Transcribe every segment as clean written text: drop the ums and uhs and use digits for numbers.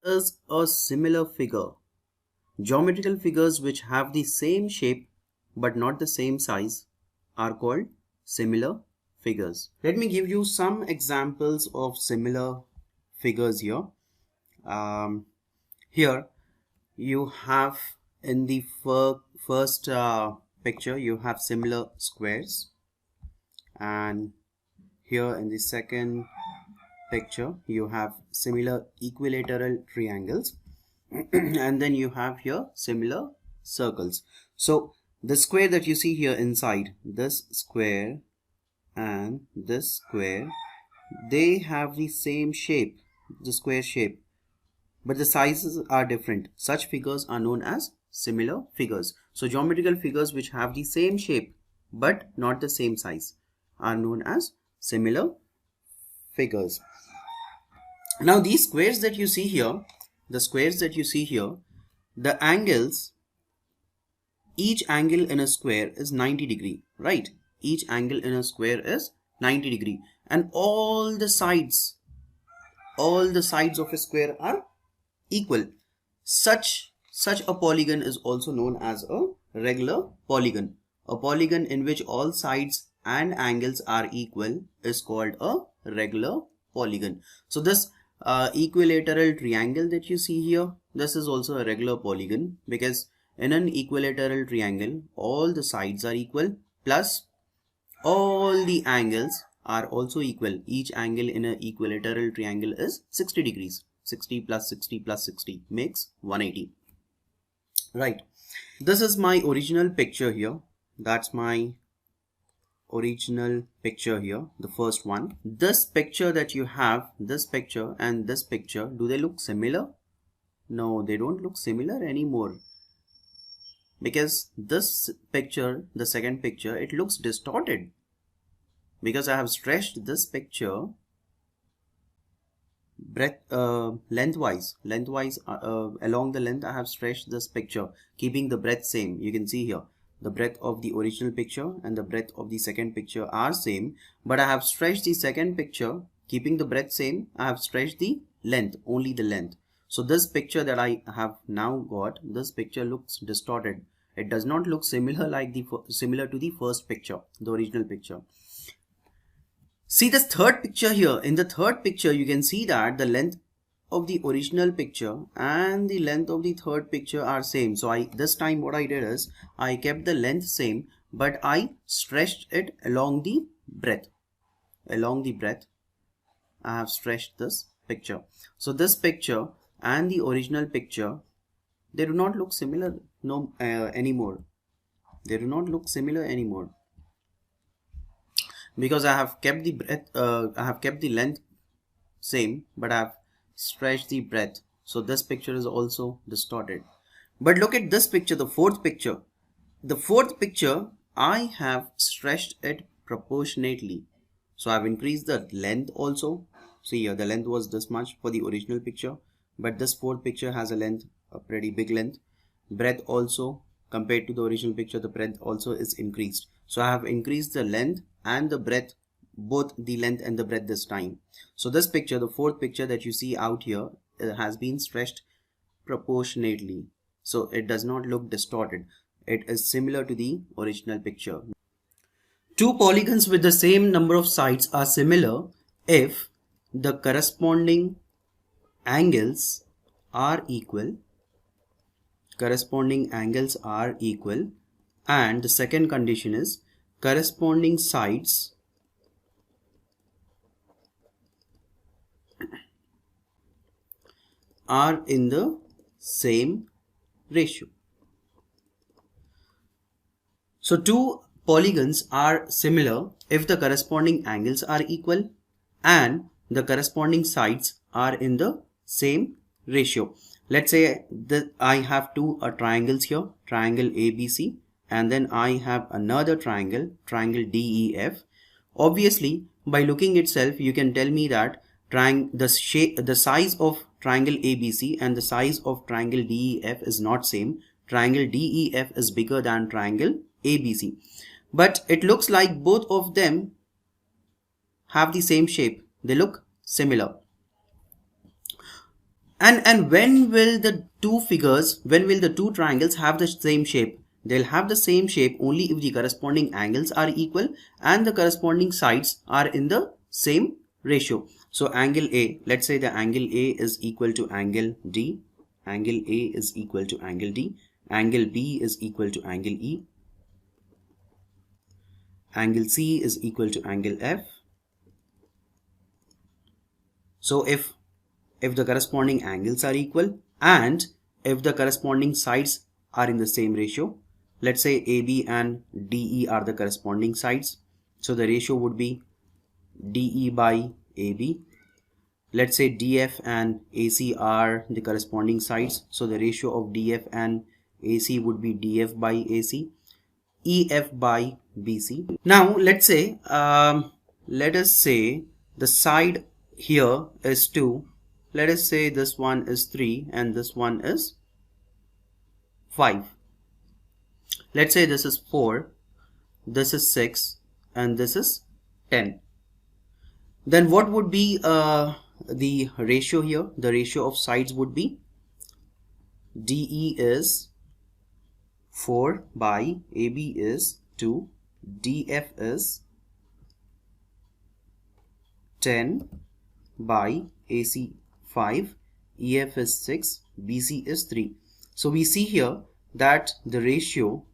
Is a similar figure. Geometrical figures which have the same shape but not the same size are called similar figures. Let me give you some examples of similar figures here. Here you have in the first picture you have similar squares, and here in the second picture you have similar equilateral triangles and then you have here similar circles. So the square that you see here inside, this square and this square, they have the same shape, the square shape, but the sizes are different. Such figures are known as similar figures. So geometrical figures which have the same shape but not the same size are known as similar figures. Now these squares that you see here, the squares that you see here, the angles, each angle in a square is 90 degree, right? Each angle in a square is 90 degree, and all the sides of a square are equal. Such a polygon is also known as a regular polygon. A polygon in which all sides and angles are equal is called a regular polygon. So this equilateral triangle that you see here, this is also a regular polygon, because in an equilateral triangle all the sides are equal plus all the angles are also equal. Each angle in an equilateral triangle is 60 degrees. 60 plus 60 plus 60 makes 180. Right. This is my original picture here. That's my original picture here, the first one. This picture that you have, this picture and this picture, do they look similar? No, they don't look similar anymore, because this picture, the second picture, it looks distorted because I have stretched this picture lengthwise along the length. I have stretched this picture, keeping the breadth same. You can see here the breadth of the original picture and the breadth of the second picture are same, but I have stretched the second picture, keeping the breadth same. I have stretched the length, only the length. So this picture that I have now got, this picture looks distorted. It does not look similar similar to the first picture, the original picture. See this third picture here. In the third picture you can see that the length of the original picture and the length of the third picture are same. So this time what I did is I kept the length same, but I stretched it along the breadth. Along the breadth I have stretched this picture. So this picture and the original picture, they do not look similar anymore. They do not look similar anymore, because I have kept the breadth, I have kept the length same, but I have stretched the breadth. So this picture is also distorted. But look at this picture, the fourth picture. The fourth picture, I have stretched it proportionately. So I have increased the length also. See here, the length was this much for the original picture, but this fourth picture has a length, a pretty big length. Breadth also, compared to the original picture, the breadth also is increased. So I have increased the length and the breadth, both the length and the breadth this time. So this picture, the fourth picture that you see out here, has been stretched proportionately. So it does not look distorted. It is similar to the original picture. Two polygons with the same number of sides are similar if the corresponding angles are equal. Corresponding angles are equal, and the second condition is corresponding sides are in the same ratio. So two polygons are similar if the corresponding angles are equal and the corresponding sides are in the same ratio. Let's say that I have two triangles here, triangle ABC, and then I have another triangle, triangle DEF. Obviously, by looking itself, you can tell me that the size of triangle ABC and the size of triangle DEF is not same. Triangle DEF is bigger than triangle ABC. But it looks like both of them have the same shape. They look similar. And when will the two triangles have the same shape? They'll have the same shape only if the corresponding angles are equal and the corresponding sides are in the same ratio. So angle A, let's say the angle A is equal to angle D, angle A is equal to angle D, angle B is equal to angle E, angle C is equal to angle F. So if the corresponding angles are equal and if the corresponding sides are in the same ratio, let's say AB and DE are the corresponding sides, so the ratio would be DE by AB. Let's say DF and AC are the corresponding sides, so the ratio of DF and AC would be DF by AC, EF by BC. Now let us say the side here is 2. Let us say this one is 3 and this one is 5. Let's say this is 4, this is 6 and this is 10. Then what would be the ratio here? The ratio of sides would be DE is 4 by AB is 2, DF is 10 by AC 5, EF is 6, BC is 3. So we see here that the ratio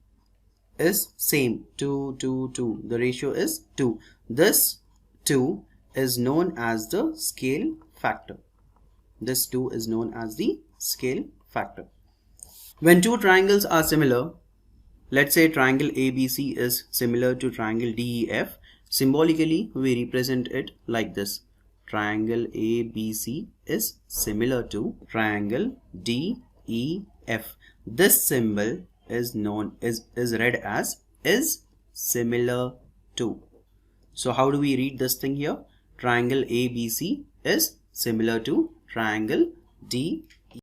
is same, 2, 2, 2. The ratio is 2. This 2 is known as the scale factor. This 2 is known as the scale factor. When two triangles are similar, let's say triangle ABC is similar to triangle DEF, symbolically we represent it like this. Triangle ABC is similar to triangle DEF. This symbol is read as is similar to. So how do we read this thing here? Triangle ABC is similar to triangle DEF.